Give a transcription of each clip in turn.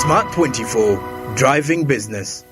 Smart 24, driving business.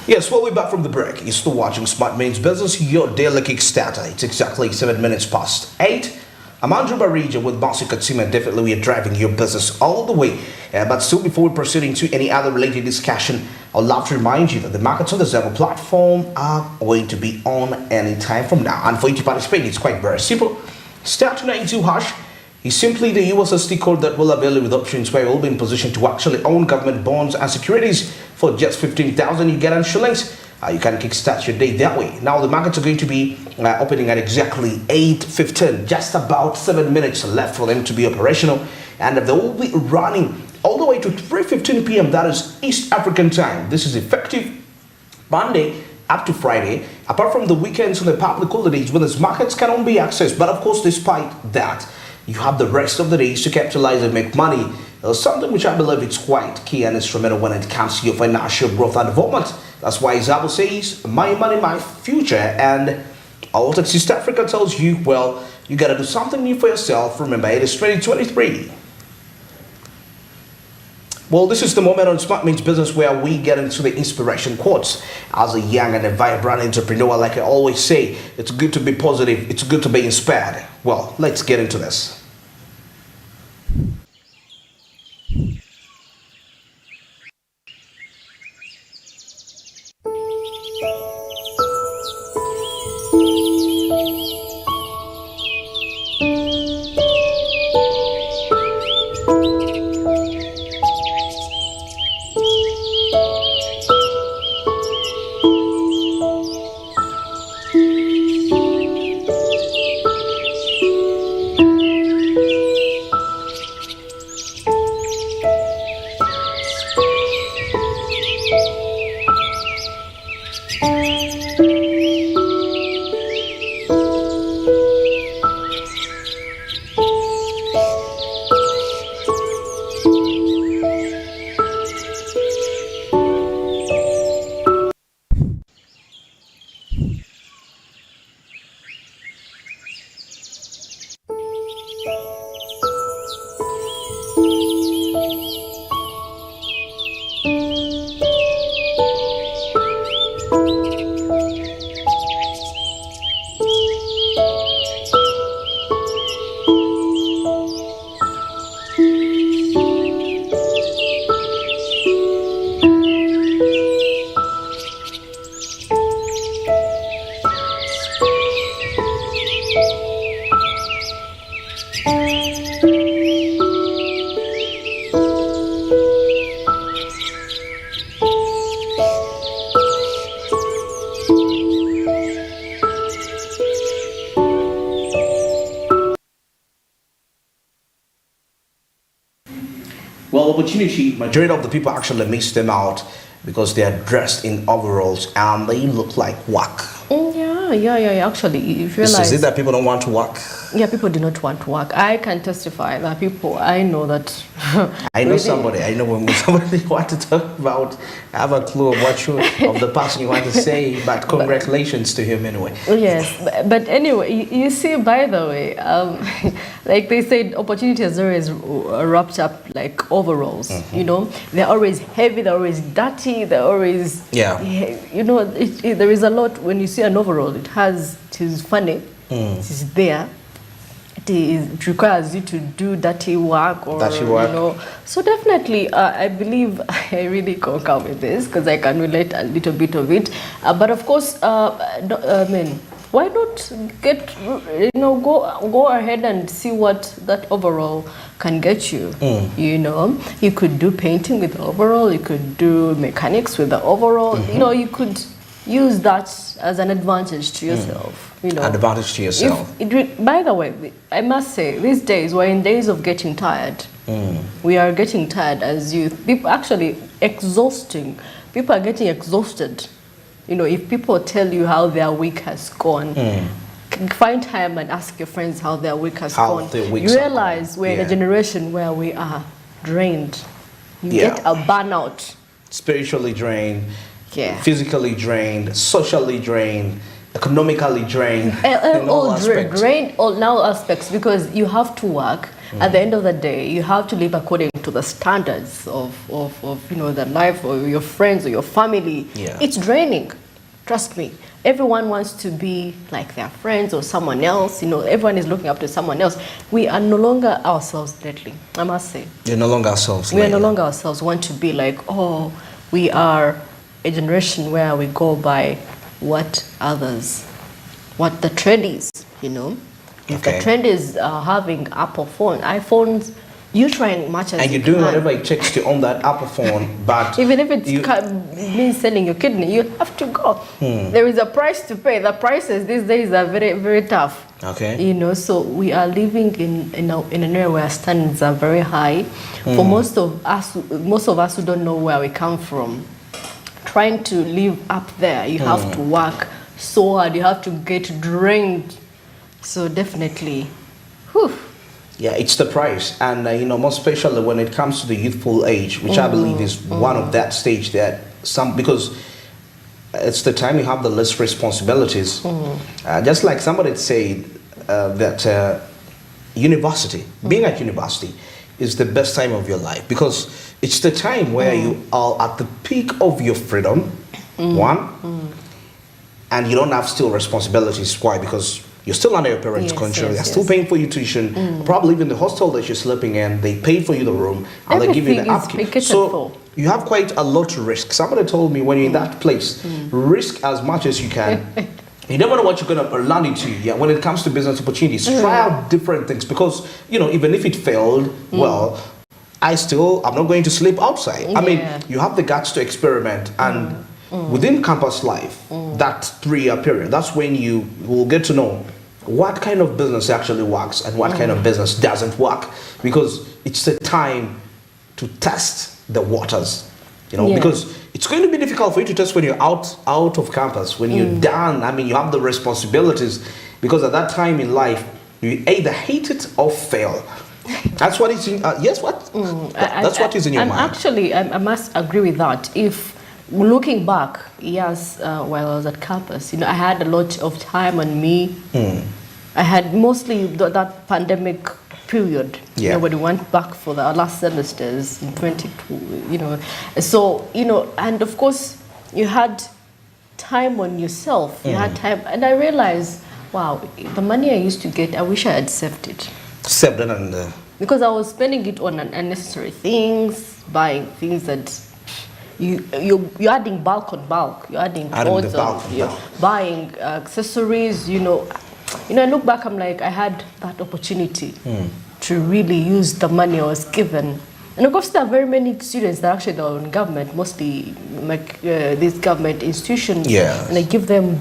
Yes, well, we're back from the break. You're still watching Smart Means Business, your daily kickstarter. It's exactly 7 minutes past 8. I'm Andrew Barija with Bossy Katsima. Definitely, we are driving your business all the way. But still, before we proceed into any other related discussion, I'd love to remind you that the markets on the Zero platform are going to be on any time from now. And for you to participate, it's quite very simple. Star 292 hash is simply the USSD code that will avail you with options where you'll be in position to actually own government bonds and securities for just 15,000 Ugandan shillings. You can kickstart your day that way. Now the markets are going to be opening at exactly 8:15, just about 7 minutes left for them to be operational, and they will be running all the way to 3:15 p.m. That is East African time. This is effective Monday up to Friday, apart from the weekends and the public holidays when these markets can only be accessed. But of course, despite that, you have the rest of the days to capitalize and make money. Something which I believe is quite key and instrumental when it comes to your financial growth and development. That's why Zabo says, my money, my future. And all that East Africa tells you, well, you got to do something new for yourself. Remember, it is 2023. Well, this is the moment on Smart Means Business where we get into the inspiration quotes. As a young and a vibrant entrepreneur, like I always say, it's good to be positive. It's good to be inspired. Well, let's get into this. Well, opportunity, majority of the people actually miss them out because they are dressed in overalls and they look like work. Yeah. Actually, if you realize, is it that people don't want to work? Yeah, people do not want to work. I can testify that people, I know that. I know somebody. I know when somebody want to talk about, I have a clue of of the person you want to say, but congratulations to him anyway. Yes, but anyway, you see, by the way, like they said, opportunity is always wrapped up like overalls. You know, they're always heavy, they're always dirty, they're always You know, there is a lot when you see an overall. It is funny. It is there. It requires you to do dirty work you know. So definitely, I believe I really concur with this because I can relate a little bit of it. But of course, I mean, why not get, go ahead and see what that overall can get you. You know, you could do painting with the overall, you could do mechanics with the overall. You know, you could use that as an advantage to yourself. You know, advantage to yourself. By the way, I must say, these days we're in days of getting tired. We are getting tired as youth. People, actually, exhausting. People are getting exhausted. You know, if people tell you how their week has gone, find time and ask your friends how their week has gone. You realize we're in a generation where we are drained. You get a burnout. Spiritually drained, physically drained, socially drained, economically drained. All drained, all now aspects, because you have to work. At the end of the day, you have to live according to the standards of you know, the life or your friends or your family. It's draining. Trust me. Everyone wants to be like their friends or someone else. You know, everyone is looking up to someone else. We are no longer ourselves lately, I must say. You're no longer ourselves. We are no longer ourselves. We want to be like, oh, we are a generation where we go by what the trend is, you know. If the trend is having Apple phone, iPhones, you try as much as and you you're doing can. whatever it takes to own that Apple phone, but even if it means selling your kidney, you have to go. There is a price to pay. The prices these days are very, very tough. You know, so we are living in an area where standards are very high. For most of us who don't know where we come from, trying to live up there, you have to work so hard. You have to get drained. So definitely, yeah, it's the price, and you know, most especially when it comes to the youthful age, which I believe is one of that stage that because it's the time you have the least responsibilities. Just like somebody said that university, being at university, is the best time of your life, because it's the time where you are at the peak of your freedom, and you don't have still responsibilities. Why? Because you're still under your parents' control. They're still paying for your tuition. Probably even the hostel that you're sleeping in, they paid for you the room, and they give you the upkeep. So you have quite a lot to risk. Somebody told me when you're in that place, risk as much as you can. You never know what you're going to land into. When it comes to business opportunities, try out different things, because you know, even if it failed, well, I'm not going to sleep outside. I mean, you have the guts to experiment, and within campus life, that 3-year period, that's when you will get to know what kind of business actually works and what kind of business doesn't work, because it's the time to test the waters, you know, because it's going to be difficult for you to test when you're out of campus. When you're done, I mean, you have the responsibilities, because at that time in life, you either hate it or fail. That's what is in, that's what is in your mind. Actually, I must agree with that. If looking back, while I was at campus, you know, I had a lot of time on me. I had mostly that pandemic period. Nobody went back for the last semesters in 22, you know. So, you know, and of course, you had time on yourself. You had time, and I realized, wow, the money I used to get, I wish I had saved it. Saved it, and because I was spending it on unnecessary things, buying things that you're adding bulk on bulk. You're adding clothes on, you're buying accessories. You know, I look back, I'm like, I had that opportunity to really use the money I was given. And of course, there are very many students that actually are in government, mostly like these government institutions, and I give them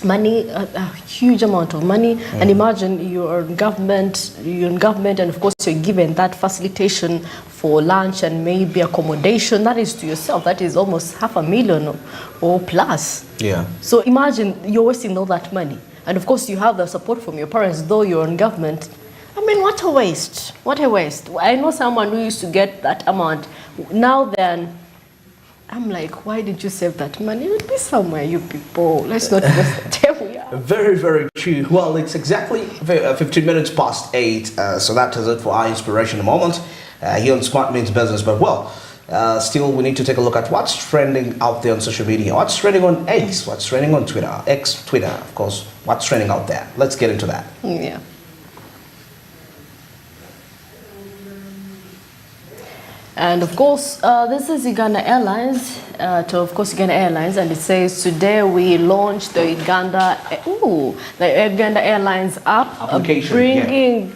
money, a huge amount of money. And imagine you're in government, and of course you're given that facilitation for lunch and maybe accommodation. That is to yourself, that is almost $500,000 or plus. So imagine you're wasting all that money, and of course you have the support from your parents, though you're in government. I mean, what a waste! What a waste! I know someone who used to get that amount. Now then, I'm like, why did you save that money? It would be somewhere, you people. Let's not waste the time we are. Very, very true. Well, it's exactly 15 minutes past 8, so that is it for our inspirational moment here on Smart Means Business. But well, still we need to take a look at what's trending out there on social media. What's trending on X? What's trending on Twitter? Twitter, of course. What's trending out there? Let's get into that. And of course, this is Uganda Airlines, and it says today we launched the Uganda Airlines app, bringing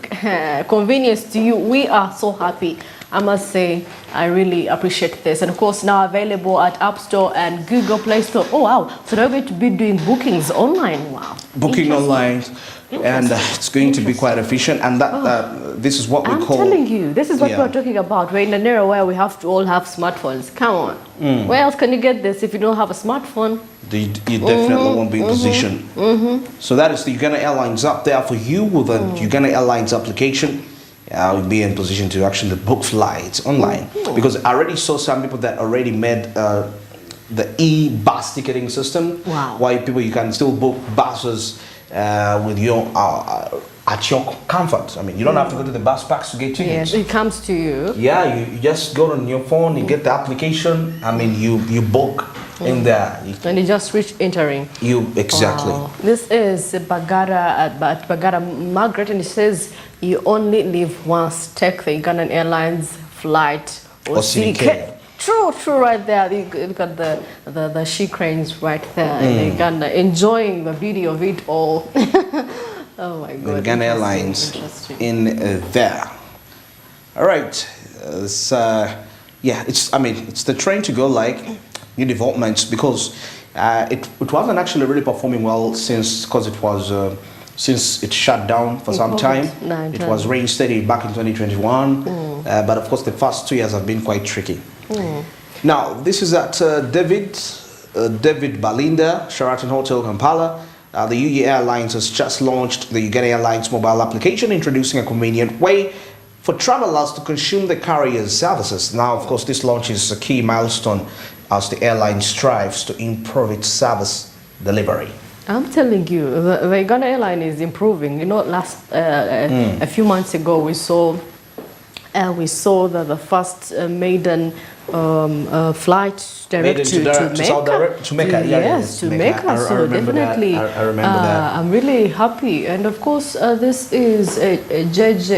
convenience to you. We are so happy. I must say, I really appreciate this. And of course, now available at App Store and Google Play Store. Oh wow! So they're going to be doing bookings online. Wow! Booking online. And it's going to be quite efficient, and that this is what we I'm call. telling you, this is what Yeah. we're talking about. We're in an era where we have to all have smartphones. Come on. Where else can you get this if you don't have a smartphone? You definitely won't be in position. So that is the Uganda Airlines up there for you with the Uganda Airlines application. Will be in position to actually book flights online, because I already saw some people that already made the e-bus ticketing system. Wow. Why people you can still book buses with your at your comfort. I mean, you don't have to go to the bus parks to get tickets. Yes, it comes to you. Yeah, you just go on your phone, you get the application. I mean, you book in there. And you just reach entering. You exactly. Wow. This is Bagara at Bagara Margaret, and it says you only live once. Take the Ugandan Airlines flight or CK. True, right there. You got the she cranes right there in Uganda, enjoying the beauty of it all. Oh my God. The Uganda Airlines in there. All right. It's the train to go, like new developments, because it wasn't actually really performing well since it shut down for some time. It was reinstated back in 2021, but of course the first 2 years have been quite tricky. Now this is at David Balinda Sheraton Hotel, Kampala. The UG Airlines has just launched the Uganda Airlines mobile application, introducing a convenient way for travelers to consume the carrier's services. Now, of course, this launch is a key milestone as the airline strives to improve its service delivery. I'm telling you, the Uganda airline is improving. You know, a few months ago we saw the first maiden flight direct to Mecca. Yes, to Mecca. So definitely, I remember that. I'm really happy. And of course, this is Josh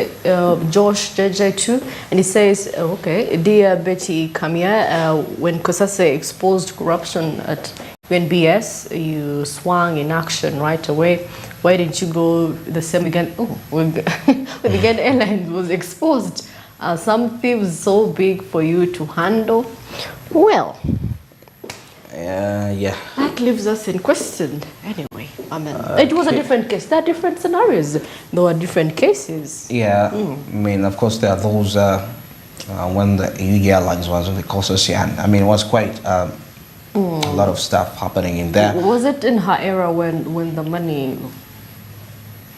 JJ too, and he says, okay, dear Betty Kamia, when Kosase exposed corruption at UNBS, you swung in action right away. Why didn't you go the same again? When the Uganda Airlines was exposed. Some thieves so big for you to handle. Well, that leaves us in question. Anyway, I mean, it was a different case. There are different scenarios. There were different cases. Yeah, I mean, of course, there are those when the UG Airlines was in the Kosossian. I mean, it was quite a lot of stuff happening in there. Was it in her era when the money?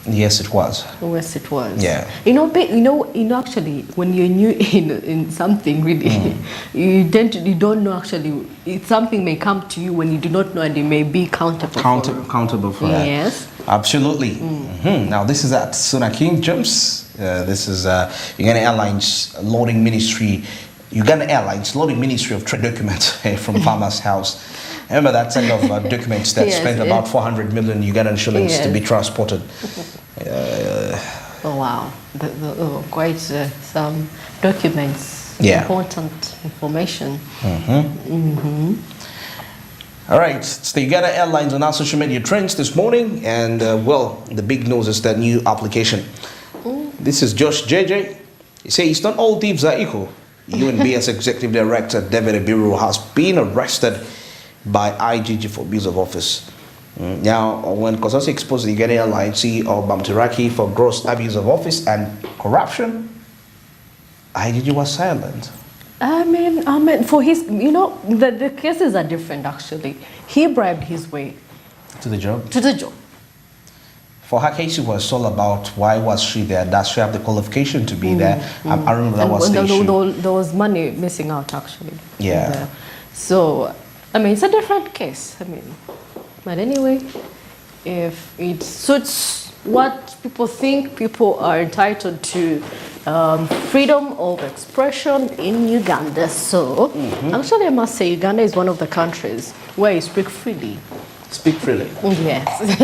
Yes, it was. Yes, it was. Yeah. Actually, when you're new in something, really, you don't know actually. Something may come to you when you do not know, and you may be accountable for that. Yes. Absolutely. Now, this is at Suna King James. This is Uganda Airlines loading ministry. Uganda Airlines loading Ministry of Trade documents from Farmer's House. Remember that set of documents that spent about 400 million Ugandan shillings to be transported. Oh wow, quite some documents, important information. All right, it's the Uganda Airlines on our social media trends this morning, and the big news is that new application. This is Josh JJ. He says, not all thieves are equal. UNBS Executive Director David Abiru has been arrested by IGG for abuse of office. Now, when Kosasi exposed the Uganda Airlines CEO Bamtiraki for gross abuse of office and corruption, IGG was silent. I mean, for his, the cases are different actually. He bribed his way to the job. For her case, it was all about why was she there? Does she have the qualification to be there? I remember that was the issue. There was money missing out actually. Yeah. So, I mean, it's a different case. I mean, but anyway, if it suits what people think, people are entitled to freedom of expression in Uganda. So, actually, I must say, Uganda is one of the countries where you speak freely. Speak freely? Yes.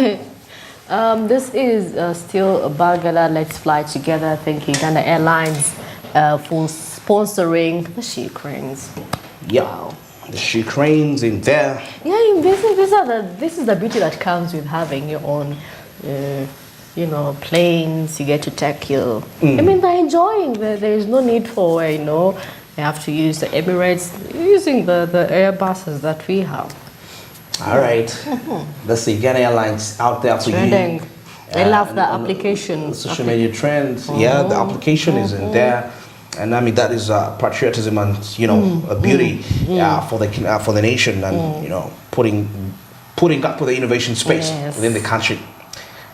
This is still Bagala Let's Fly Together. Thank you, Uganda Airlines, for sponsoring the She Cranes. Yeah. Wow. The She Cranes in there. Yeah, this is the beauty that comes with having your own, planes. You get to take your. I mean, they're enjoying. There is no need for you have to use the Emirates. Using the Airbuses that we have. All right. That's the Uganda Airlines out there for you. I love the application. Social media trends. Yeah, the application is in there. And I mean that is patriotism and a beauty for the nation, and putting up with the innovation space within the country.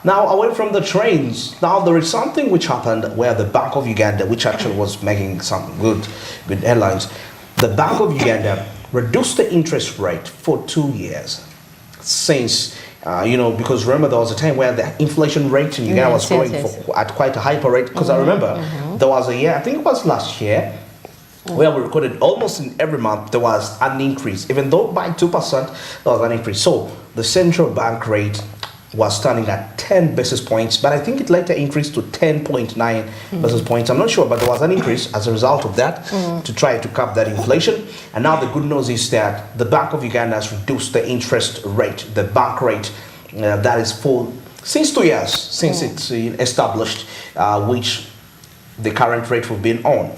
Now, away from the trains, now there is something which happened where the Bank of Uganda, which actually was making some good headlines, the Bank of Uganda reduced the interest rate for 2 years since. Because remember there was a time where the inflation rate in Uganda was going at quite a hyper rate. Because I remember there was a year, I think it was last year, where we recorded almost in every month there was an increase, even though by 2% there was an increase. So the central bank rate was standing at 10 basis points, but I think it later increased to 10.9 basis points. I'm not sure, but there was an increase as a result of that to try to cap that inflation. And now the good news is that the Bank of Uganda has reduced the interest rate, the bank rate, that is full since 2 years, since it's established, which the current rate we've been on,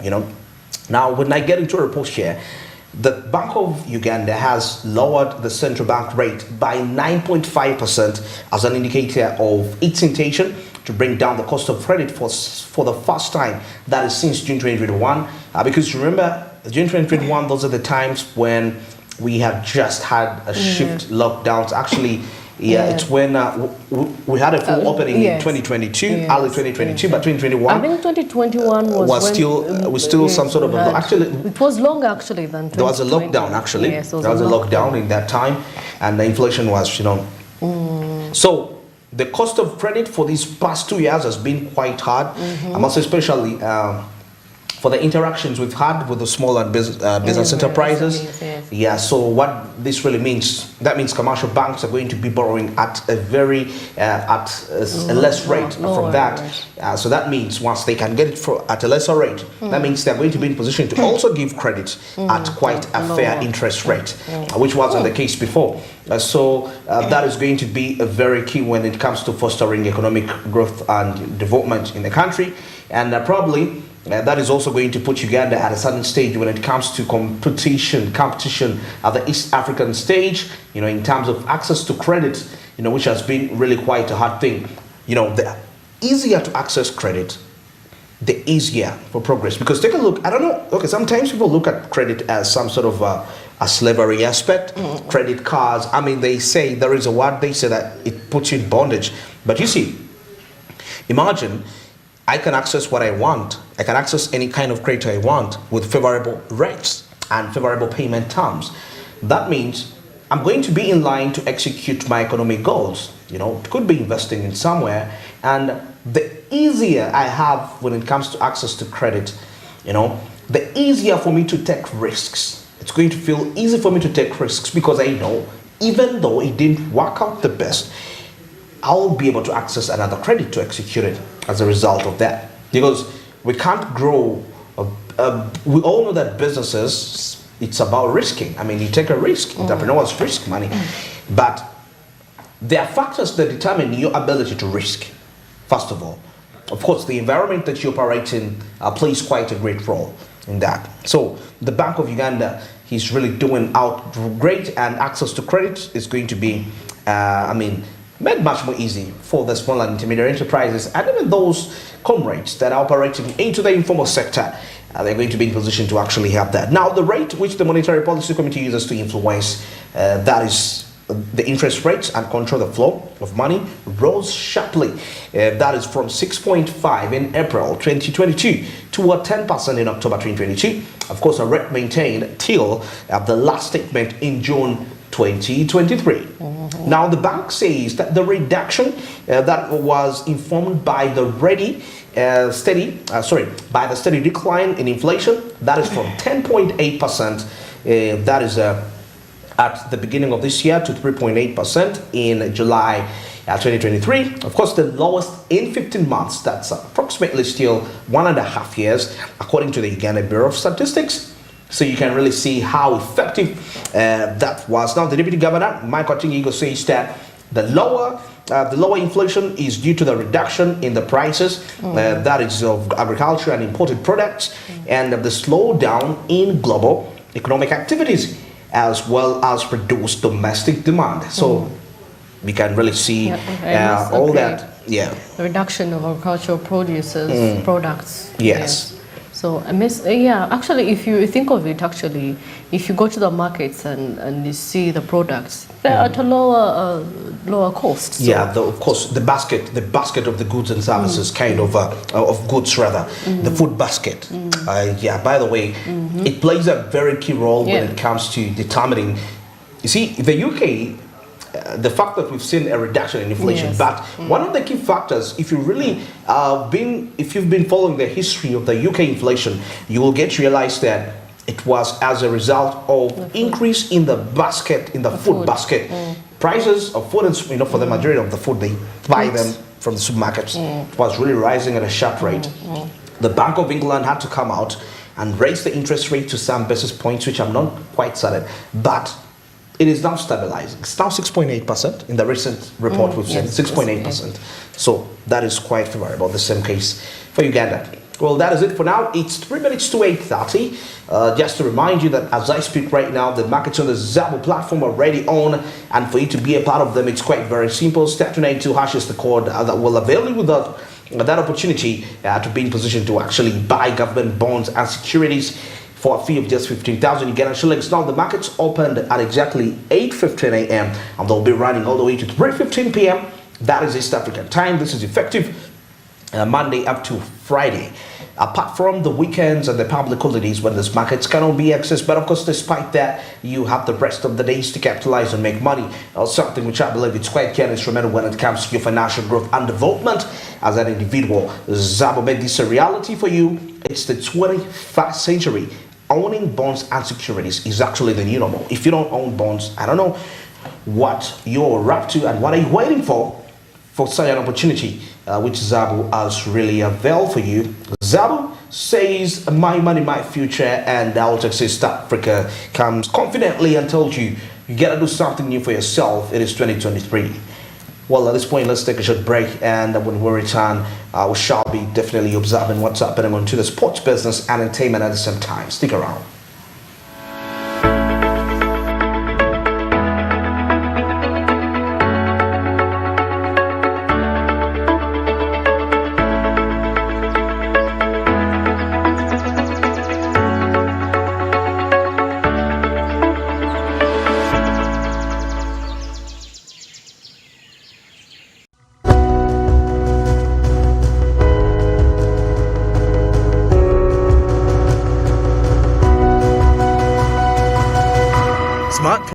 Now, when I get into a report here, the Bank of Uganda has lowered the central bank rate by 9.5% as an indicator of its intention to bring down the cost of credit for the first time, that is since June 2021. Because remember, June 2021, those are the times when we have just had a shift lockdowns. Actually, it's when we had a full opening in 2022, early 2022, but 2021. I think 2021 was still some sort of actually. It was longer actually than 2020. There was a lockdown actually. Yes, there was a lockdown in that time, and the inflation was, So the cost of credit for these past 2 years has been quite hard. I must say, especially for the interactions we've had with the small and business enterprises. Yeah, so what this really means, that means commercial banks are going to be borrowing at a very a less rate from that. So that means once they can get it at a lesser rate, that means they're going to be in position to also give credit at quite a fair interest rate, which wasn't the case before. So that is going to be a very key when it comes to fostering economic growth and development in the country, and probably that is also going to put Uganda at a certain stage when it comes to competition at the East African stage, in terms of access to credit, which has been really quite a hard thing. The easier to access credit, the easier for progress. Because take a look, I don't know, okay, sometimes people look at credit as some sort of a slavery aspect. Credit cards, I mean, they say, there is a word, they say that it puts you in bondage. But you see, imagine I can access what I want. I can access any kind of credit I want with favorable rates and favorable payment terms. That means I'm going to be in line to execute my economic goals. Could be investing in somewhere. And the easier I have when it comes to access to credit, the easier for me to take risks. It's going to feel easy for me to take risks because I know, even though it didn't work out the best, I'll be able to access another credit to execute it as a result of that. Because we can't grow. We all know that businesses, it's about risking. I mean, you take a risk. Entrepreneurs risk money. But there are factors that determine your ability to risk, first of all. Of course, the environment that you operate in plays quite a great role in that. So the Bank of Uganda is really doing out great, and access to credit is going to be, made much more easy for the small and intermediate enterprises, and even those comrades that are operating into the informal sector. They're going to be in position to actually have that. Now, the rate which the Monetary Policy Committee uses to influence, that is the interest rates and control the flow of money, rose sharply. That is from 6.5 in April 2022 to 10% in October 2022. Of course, a rate maintained till the last statement in June 2023. Now, the bank says that the reduction that was informed by the steady decline in inflation, that is from 10.8%, that is at the beginning of this year, to 3.8% in July 2023. Of course, the lowest in 15 months. That's approximately still 1.5 years, according to the Uganda Bureau of Statistics. So you can really see how effective that was. Now, the Deputy Governor, Michael Tingigo, says that the lower inflation is due to the reduction in the prices, that is of agriculture and imported products, and the slowdown in global economic activities, as well as reduced domestic demand. So we can really see all that Yeah. The reduction of agricultural produces products. Yes. So I miss, yeah, actually if you think of it, actually, if you go to the markets and you see the products, they're at a lower cost. So. Yeah, of course, the basket of the goods and services, kind of goods rather, the food basket. Yeah, by the way, it plays a very key role when it comes to determining. You see, the UK. The fact that we've seen a reduction in inflation, but one of the key factors, if you really if you've been following the history of the UK inflation, you will get to realize that it was as a result of increase in the basket, in the food basket. Prices of food, and for the majority of the food they buy them from the supermarkets, was really rising at a sharp rate. The Bank of England had to come out and raise the interest rate to some basis points, which I'm not quite certain, but it is now stabilizing. It's now 6.8% in the recent report we've seen, 6.8%. So that is quite favorable. The same case for Uganda. Well, that is it for now. It's 3 minutes to 8:30. Just to remind you that as I speak right now, the markets on the Zabo platform are already on, and for you to be a part of them, it's quite very simple. *292# is the code that will avail you with that opportunity to be in position to actually buy government bonds and securities for a fee of just 15,000 Ugandan shillings. Now the markets opened at exactly 8:15 a.m. and they'll be running all the way to 3:15 p.m. That is East African time. This is effective Monday up to Friday. Apart from the weekends and the public holidays when these markets cannot be accessed, but of course despite that, you have the rest of the days to capitalize and make money. Something which I believe it's quite key and instrumental when it comes to your financial growth and development as an individual. Zabo made this a reality for you. It's the 21st century. Owning bonds and securities is actually the new normal. If you don't own bonds, I don't know what you're up to and what are you waiting for such an opportunity, which Zabo has really availed for you. Zabo says, my money, my future, and our success Africa comes confidently and tells you, you gotta do something new for yourself. It is 2023. Well, at this point, let's take a short break, and when we return, we shall be definitely observing what's happening onto the sports business and entertainment at the same time. Stick around.